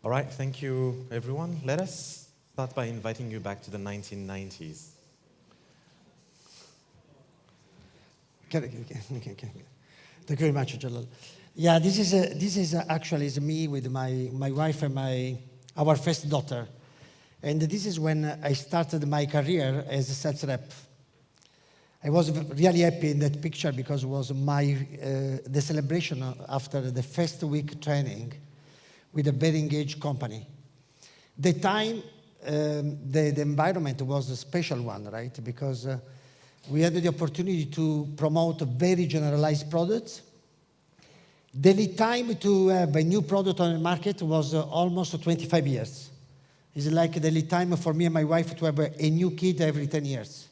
All right, thank you, everyone. Let us start by inviting you back to the 1990s. Okay. Thank you very much, Djallal. Yeah, this is actually me with my wife and our first daughter. And this is when I started my career as a sales rep. I was really happy in that picture because it was the celebration after the first week training with a very engaged company. The time, the environment was a special one, right? Because we had the opportunity to promote very generalized products. The lead time to have a new product on the market was almost 25 years. It's like the lead time for me and my wife to have a new kid every 10 years.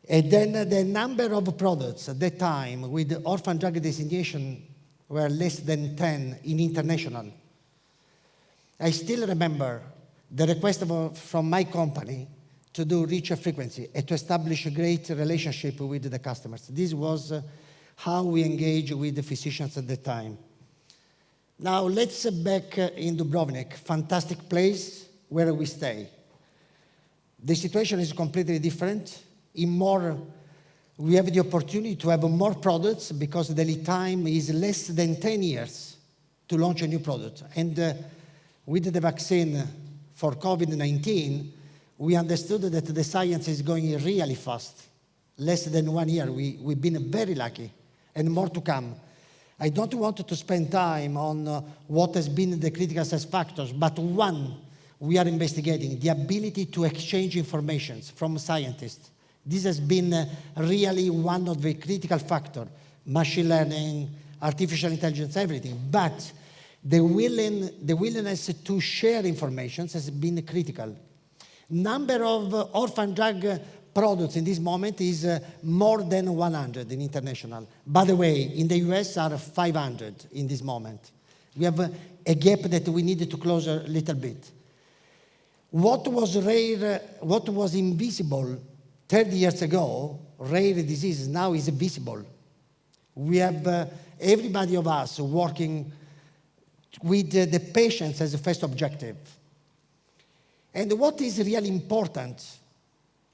And then the number of products at that time with orphan drug designation were less than 10 in international. I still remember the request from my company to do richer frequency and to establish a great relationship with the customers. This was how we engaged with the physicians at the time. Now let's back in Dubrovnik, fantastic place where we stay. The situation is completely different. We have the opportunity to have more products because the lead time is less than 10 years to launch a new product. And with the vaccine for COVID-19, we understood that the science is going really fast. Less than 1 year, we've been very lucky, and more to come. I don't want to spend time on what has been the critical success factors, but one we are investigating, the ability to exchange information from scientists. This has been really one of the critical factors, machine learning, artificial intelligence, everything. But the willingness to share information has been critical. Number of orphan drug products in this moment is more than 100 in international. By the way, in the US are 500 in this moment. We have a gap that we needed to close a little bit. What was rare, what was invisible 30 years ago, rare diseases now is visible. We have everybody of us working with the patients as a first objective. And what is really important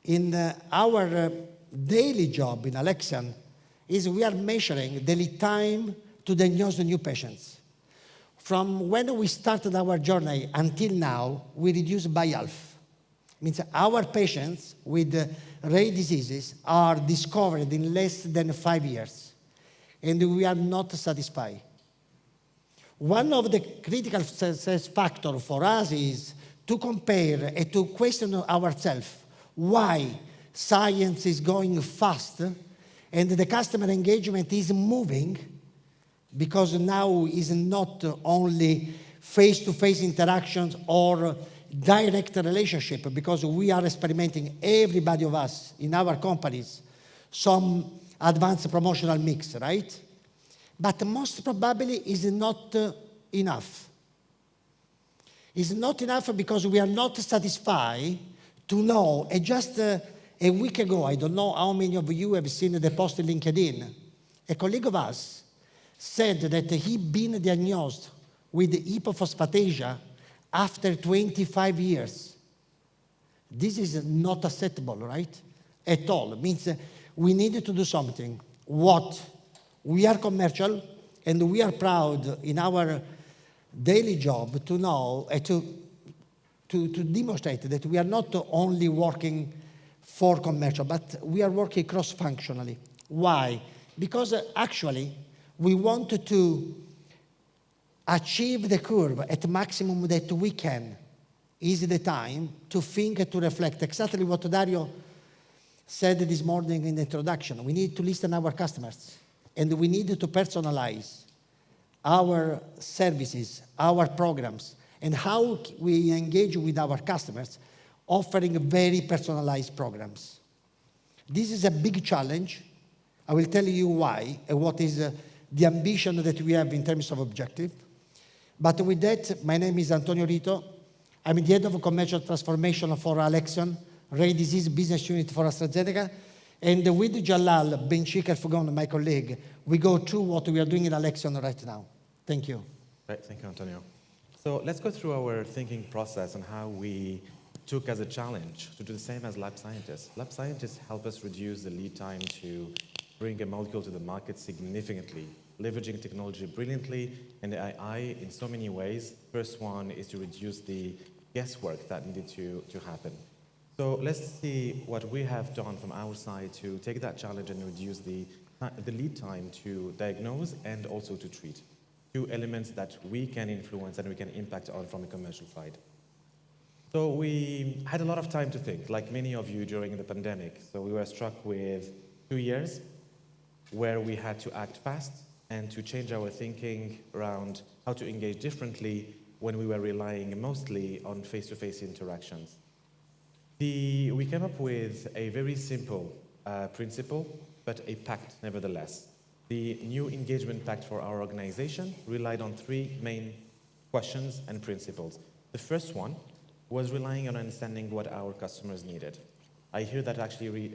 in our daily job in Alexion is we are measuring the lead time to diagnose the new patients. From when we started our journey until now, we reduced by half. It means our patients with rare diseases are discovered in less than 5 years, and we are not satisfied. One of the critical success factors for us is to compare and to question ourselves why science is going fast and the customer engagement is moving, because now is not only face-to-face interactions or direct relationship, because we are experimenting, everybody of us in our companies, some advanced promotional mix, right? But most probably is not enough. It's not enough because we are not satisfied to know. And just a week ago, I don't know how many of you have seen the post on LinkedIn, a colleague of us said that he'd been diagnosed with hypophosphatasia after 25 years. This is not acceptable, right? At all. It means we need to do something. What? We are commercial, and we are proud in our daily job to know, to demonstrate that we are not only working for commercial, but we are working cross-functionally. Why? Because actually, we want to achieve the curve at the maximum that we can. Is the time to think, to reflect. Exactly what Dario said this morning in the introduction. We need to listen to our customers, and we need to personalize our services, our programs, and how we engage with our customers, offering very personalized programs. This is a big challenge. I will tell you why and what is the ambition that we have in terms of objective. But with that, my name is Antonio Rito. I'm the head of commercial transformation for Alexion, rare disease business unit for AstraZeneca. And with Djallal, Benchikh and Fegoun, my colleague, we go through what we are doing in Alexion right now. Thank you. Right, thank you, Antonio. So let's go through our thinking process and how we took as a challenge to do the same as lab scientists. Lab scientists help us reduce the lead time to bring a molecule to the market significantly, leveraging technology brilliantly and AI in so many ways. First one is to reduce the guesswork that needed to happen. So let's see what we have done from our side to take that challenge and reduce the lead time to diagnose and also to treat. Two elements that we can influence and we can impact on from a commercial side. So we had a lot of time to think, like many of you during the pandemic. So we were struck with 2 years where we had to act fast and to change our thinking around how to engage differently when we were relying mostly on face-to-face interactions. We came up with a very simple principle, but a pact nevertheless. The new engagement pact for our organization relied on 3 main questions and principles. The first one was relying on understanding what our customers needed. I hear that actually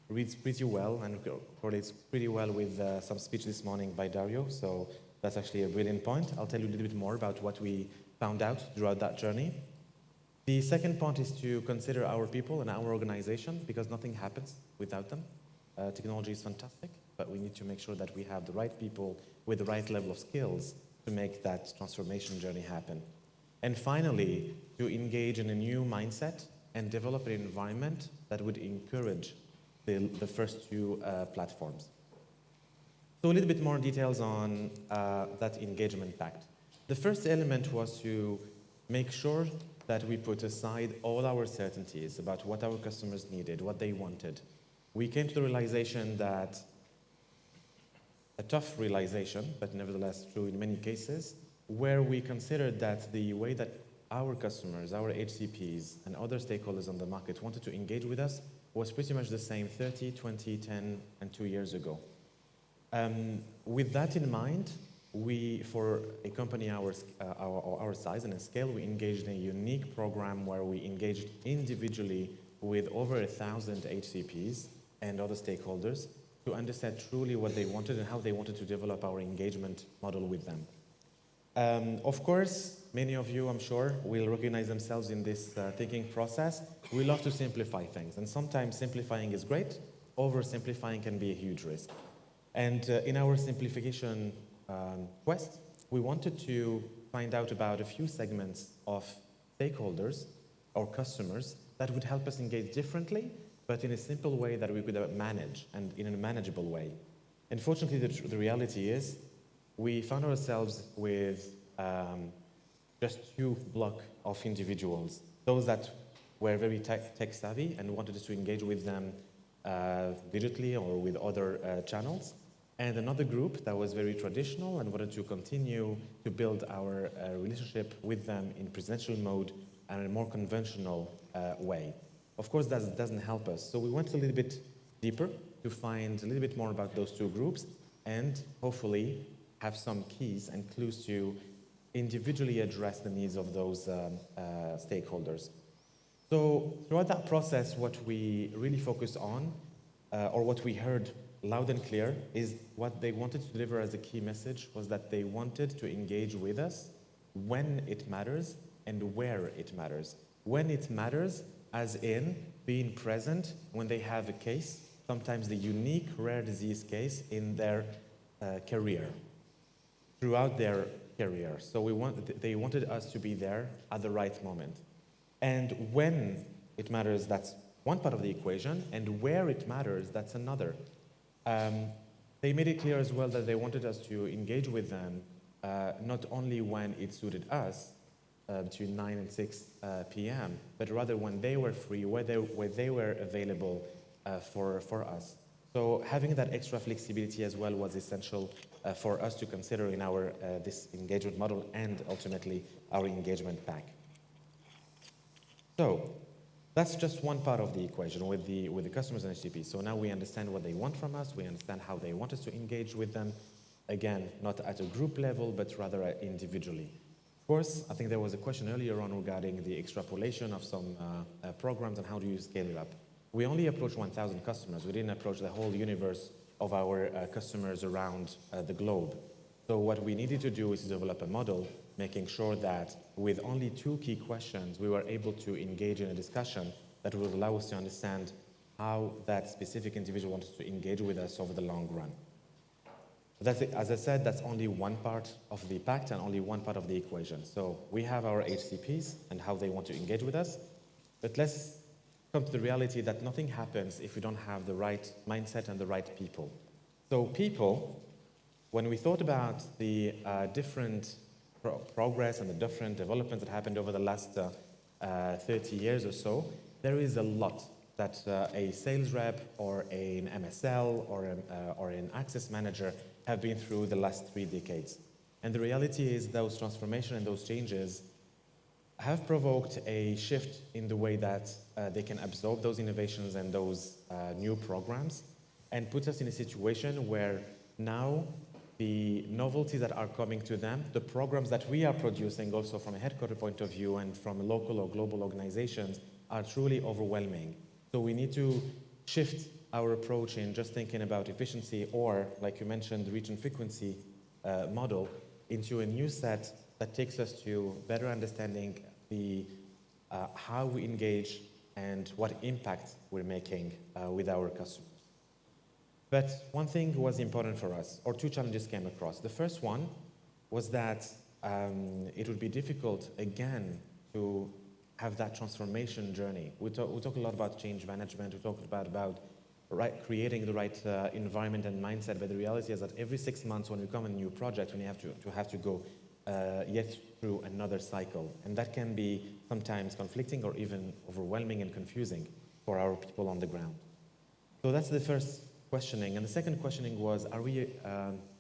reads pretty well and correlates pretty well with some speech this morning by Dario, so that's actually a brilliant point. I'll tell you a little bit more about what we found out throughout that journey. The second point is to consider our people and our organization, because nothing happens without them. Technology is fantastic, but we need to make sure that we have the right people with the right level of skills to make that transformation journey happen. And finally, to engage in a new mindset and develop an environment that would encourage the first 2 platforms. So a little bit more details on that engagement pact. The first element was to make sure that we put aside all our certainties about what our customers needed, what they wanted. We came to the realization that, a tough realization, but nevertheless true in many cases, where we considered that the way that our customers, our HCPs, and other stakeholders on the market wanted to engage with us was pretty much the same 30, 20, 10, and 2 years ago. With that in mind, we, for a company our size and scale, we engaged in a unique program where we engaged individually with over 1,000 HCPs and other stakeholders to understand truly what they wanted and how they wanted to develop our engagement model with them. Of course, many of you, I'm sure, will recognize themselves in this thinking process. We love to simplify things, and sometimes simplifying is great. Oversimplifying can be a huge risk. And in our simplification quest, we wanted to find out about a few segments of stakeholders or customers that would help us engage differently, but in a simple way that we could manage and in a manageable way. Unfortunately, the reality is we found ourselves with just 2 blocks of individuals, those that were very tech savvy and wanted us to engage with them digitally or with other channels, and another group that was very traditional and wanted to continue to build our relationship with them in presential mode and in a more conventional way. Of course, that doesn't help us, so we went a little bit deeper to find a little bit more about those 2 groups and hopefully have some keys and clues to individually address the needs of those stakeholders. So throughout that process, what we really focused on, or what we heard loud and clear, is what they wanted to deliver as a key message was that they wanted to engage with us when it matters and where it matters. When it matters, as in being present when they have a case, sometimes the unique rare disease case in their career, throughout their career. So they wanted us to be there at the right moment. And when it matters, that's one part of the equation, and where it matters, that's another. They made it clear as well that they wanted us to engage with them not only when it suited us, between 9 and 6 p.m., but rather when they were free, where they were available for us. So having that extra flexibility as well was essential for us to consider in our this engagement model and ultimately our engagement pack. So that's just one part of the equation with the customers and HCPs. So now we understand what they want from us. We understand how they want us to engage with them. Again, not at a group level, but rather individually. Of course, I think there was a question earlier on regarding the extrapolation of some programs and how do you scale it up. We only approached 1,000 customers. We didn't approach the whole universe of our customers around the globe. So what we needed to do is to develop a model, making sure that with only 2 key questions, we were able to engage in a discussion that would allow us to understand how that specific individual wanted to engage with us over the long run. That's it. As I said, that's only one part of the pact and only one part of the equation. So we have our HCPs and how they want to engage with us, but let's come to the reality that nothing happens if we don't have the right mindset and the right people. So people, when we thought about the different progress and the different developments that happened over the last 30 years or so, there is a lot that a sales rep or an MSL or an access manager have been through the last 3 decades. And the reality is those transformations and those changes have provoked a shift in the way that they can absorb those innovations and those new programs, and put us in a situation where now the novelties that are coming to them, the programs that we are producing also from a headquarter point of view and from local or global organizations, are truly overwhelming. So we need to shift our approach in just thinking about efficiency or, like you mentioned, the reach and frequency model into a new set that takes us to better understanding the how we engage and what impact we're making with our customers. But one thing was important for us, or 2 challenges came across. The first one was that it would be difficult, again, to have that transformation journey. We talk a lot about change management, we talk about creating the right environment and mindset, but the reality is that every 6 months when we come a new project, we have to go yet through another cycle. And that can be sometimes conflicting or even overwhelming and confusing for our people on the ground. So that's the first questioning. And the second questioning was, are we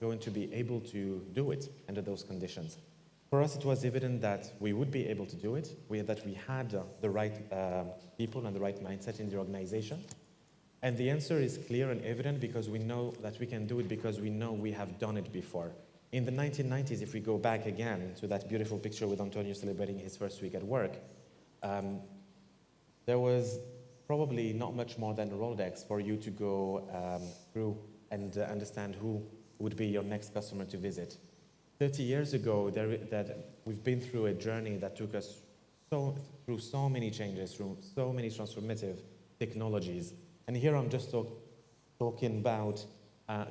going to be able to do it under those conditions? For us, it was evident that we would be able to do it, that we had the right people and the right mindset in the organization. And the answer is clear and evident because we know that we can do it because we know we have done it before. In the 1990s, if we go back again to that beautiful picture with Antonio celebrating his first week at work, there was probably not much more than a Rolodex for you to go through and understand who would be your next customer to visit. 30 years ago, we've been through a journey that took us through so many changes, through so many transformative technologies. And here I'm just talking about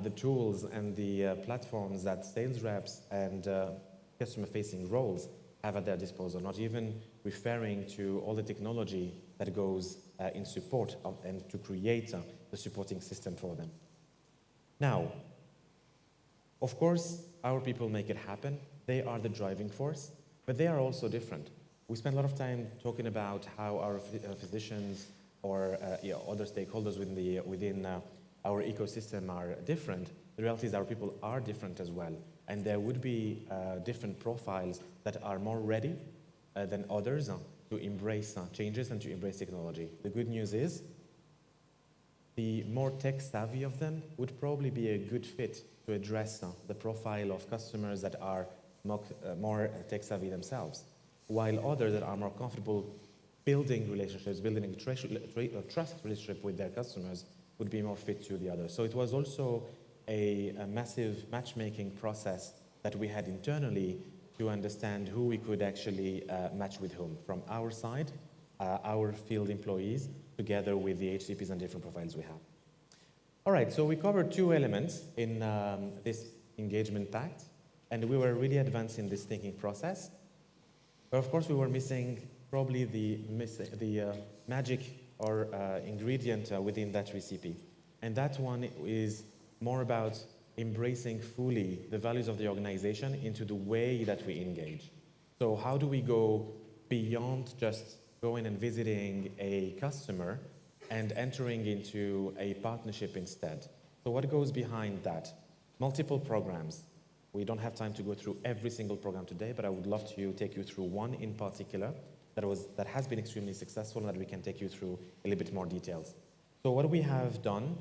the tools and the platforms that sales reps and customer-facing roles have at their disposal, not even referring to all the technology that goes in support of, and to create the supporting system for them. Now, of course, our people make it happen. They are the driving force, but they are also different. We spend a lot of time talking about how our physicians or other stakeholders within our ecosystem are different. The reality is our people are different as well, and there would be different profiles that are more ready than others to embrace changes and to embrace technology. The good news is the more tech-savvy of them would probably be a good fit to address the profile of customers that are more tech-savvy themselves, while others that are more comfortable building relationships, building a trust relationship with their customers would be more fit to the others. So it was also a massive matchmaking process that we had internally to understand who we could actually match with whom, from our side, our field employees, together with the HCPs and different profiles we have. All right, so we covered 2 elements in this engagement pact, and we were really advanced in this thinking process. But of course, we were missing probably the magic or ingredient within that recipe. And that one is more about embracing fully the values of the organization into the way that we engage. So how do we go beyond just going and visiting a customer and entering into a partnership instead? So what goes behind that? Multiple programs. We don't have time to go through every single program today, but I would love to take you through one in particular that has been extremely successful and that we can take you through a little bit more details. So what we have done,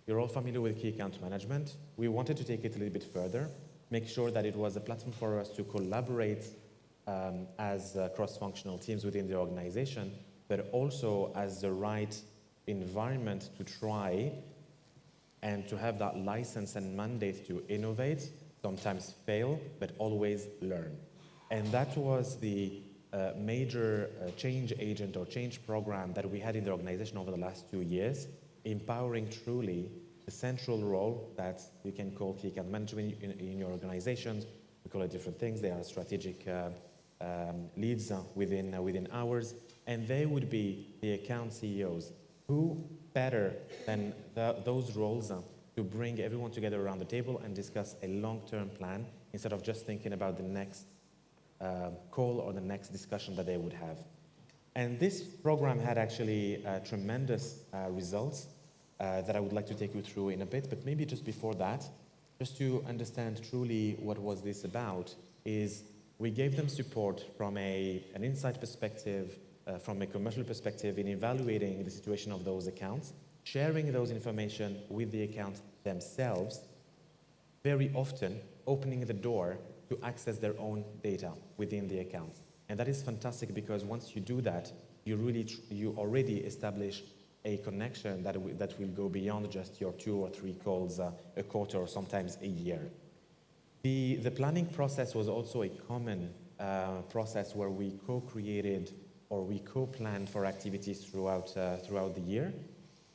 you're all familiar with key account management. We wanted to take it a little bit further, make sure that it was a platform for us to collaborate as cross-functional teams within the organization, but also as the right environment to try and to have that license and mandate to innovate sometimes fail, but always learn. And that was the major change agent or change program that we had in the organization over the last 2 years, empowering truly the central role that you can call key account management in your organizations. We call it different things. They are strategic leads within ours, and they would be the account CEOs. Who better than those roles to bring everyone together around the table and discuss a long-term plan instead of just thinking about the next call or the next discussion that they would have. And this program had actually tremendous results that I would like to take you through in a bit, but maybe just before that, just to understand truly what was this about, is we gave them support from an insight perspective, from a commercial perspective in evaluating the situation of those accounts, sharing those information with the accounts themselves, very often opening the door to access their own data within the accounts. And that is fantastic because once you do that, you already establish a connection that will go beyond just your 2 or 3 calls a quarter or sometimes a year. The planning process was also a common process where we co-created or we co-planned for activities throughout the year.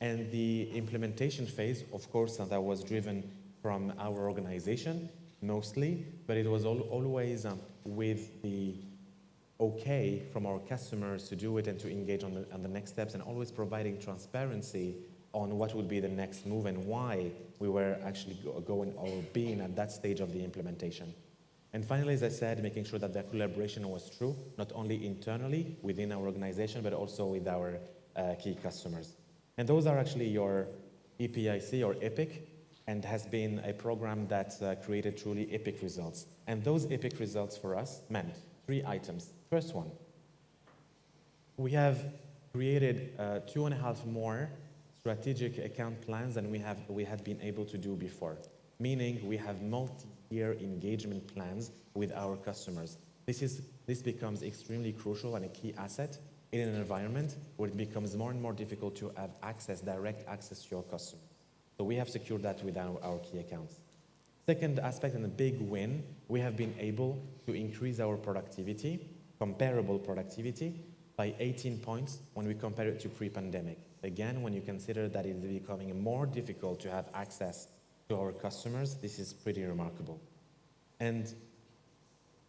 And the implementation phase, of course, that was driven from our organization mostly, but it was always with the okay from our customers to do it and to engage on the next steps, and always providing transparency on what would be the next move and why we were actually going or being at that stage of the implementation. And finally, as I said, making sure that the collaboration was true, not only internally within our organization, but also with our key customers. And those are actually your EPIC or EPIC, and has been a program that created truly epic results. And those epic results for us meant 3 items. First one, we have created 2.5 more strategic account plans than we had been able to do before, meaning we have multi-year engagement plans with our customers. This becomes extremely crucial and a key asset in an environment where it becomes more and more difficult to have direct access to your customer. So we have secured that with our key accounts. Second aspect, and a big win, we have been able to increase our productivity, comparable productivity, by 18 points when we compare it to pre-pandemic. Again, when you consider that it is becoming more difficult to have access to our customers, this is pretty remarkable. And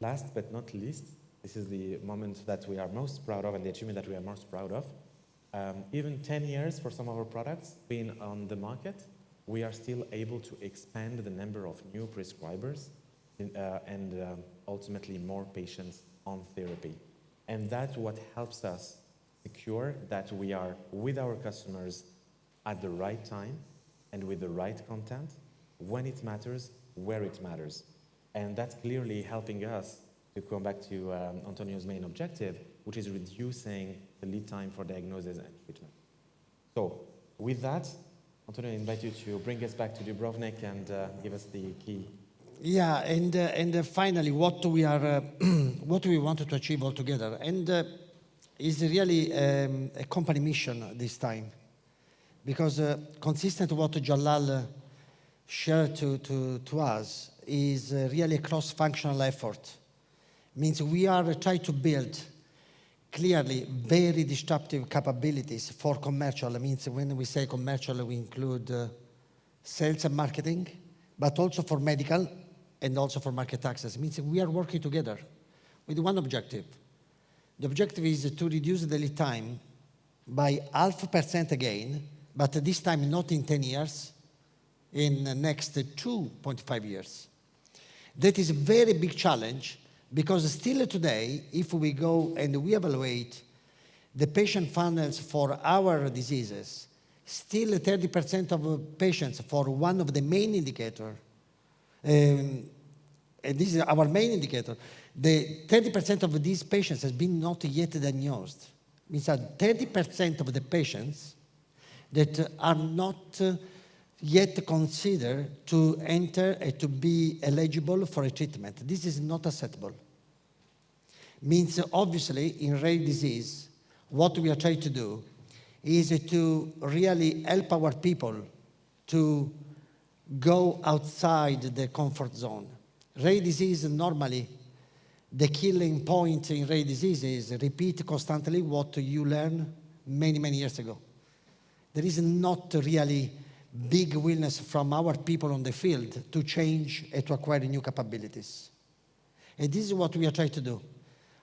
last but not least, this is the moment that we are most proud of and the achievement that we are most proud of. Even 10 years for some of our products being on the market, we are still able to expand the number of new prescribers and ultimately more patients on therapy. And that's what helps us secure that we are with our customers at the right time and with the right content, when it matters, where it matters. And that's clearly helping us to come back to Antonio's main objective, which is reducing the lead time for diagnosis and treatment. So with that, Antonio, I invite you to bring us back to Dubrovnik and give us the key. Yeah, and finally, what we wanted to achieve all together, and is really a company mission this time, because consistent with what Djallal shared to us is really a cross-functional effort. Means we are trying to build clearly very disruptive capabilities for commercial. It means when we say commercial, we include sales and marketing, but also for medical and also for market access. It means we are working together with one objective. The objective is to reduce the lead time by 0.5% again, but this time not in 10 years, in the next 2.5 years. That is a very big challenge, because still today, if we go and we evaluate the patient funnels for our diseases, still 30% of patients for one of the main indicator, and this is our main indicator, the 30% of these patients has been not yet diagnosed. It means that 30% of the patients that are not yet considered to enter and to be eligible for a treatment. This is not acceptable. Means obviously in rare disease, what we are trying to do is to really help our people to go outside the comfort zone. Rare disease, normally, the killing point in rare disease is repeat constantly what you learned many, many years ago. There is not really big willingness from our people on the field to change and to acquire new capabilities. And this is what we are trying to do.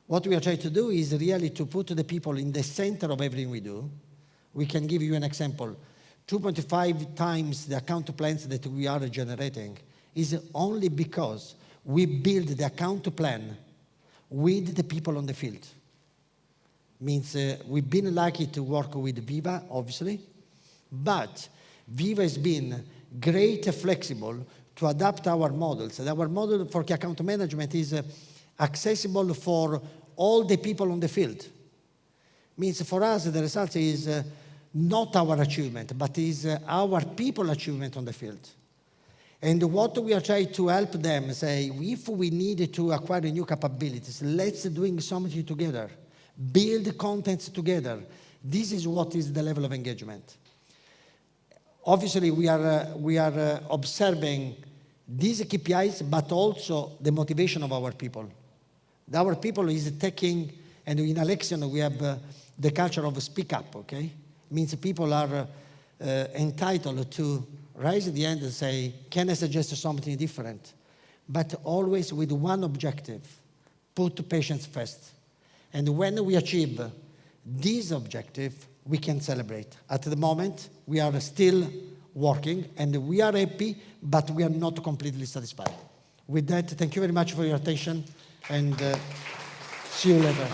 What we are trying to do is really to put the people in the center of everything we do. We can give you an example. 2.5 times the account plans that we are generating is only because we build the account plan with the people on the field. Means we've been lucky to work with Viva, obviously, but Viva has been great and flexible to adapt our models. And our model for key account management is accessible for all the people on the field. Means for us, the result is not our achievement, but is our people achievement on the field. And what we are trying to help them say, if we need to acquire new capabilities, let's doing something together, build contents together. This is what is the level of engagement. Obviously, we are observing these KPIs, but also the motivation of our people. Our people is taking, and in Alexion we have the culture of speak up, okay? Means people are entitled to raise the hand and say, can I suggest something different? But always with one objective, put patients first. And when we achieve this objective, we can celebrate. At the moment, we are still working, and we are happy, but we are not completely satisfied. With that, thank you very much for your attention, and see you later.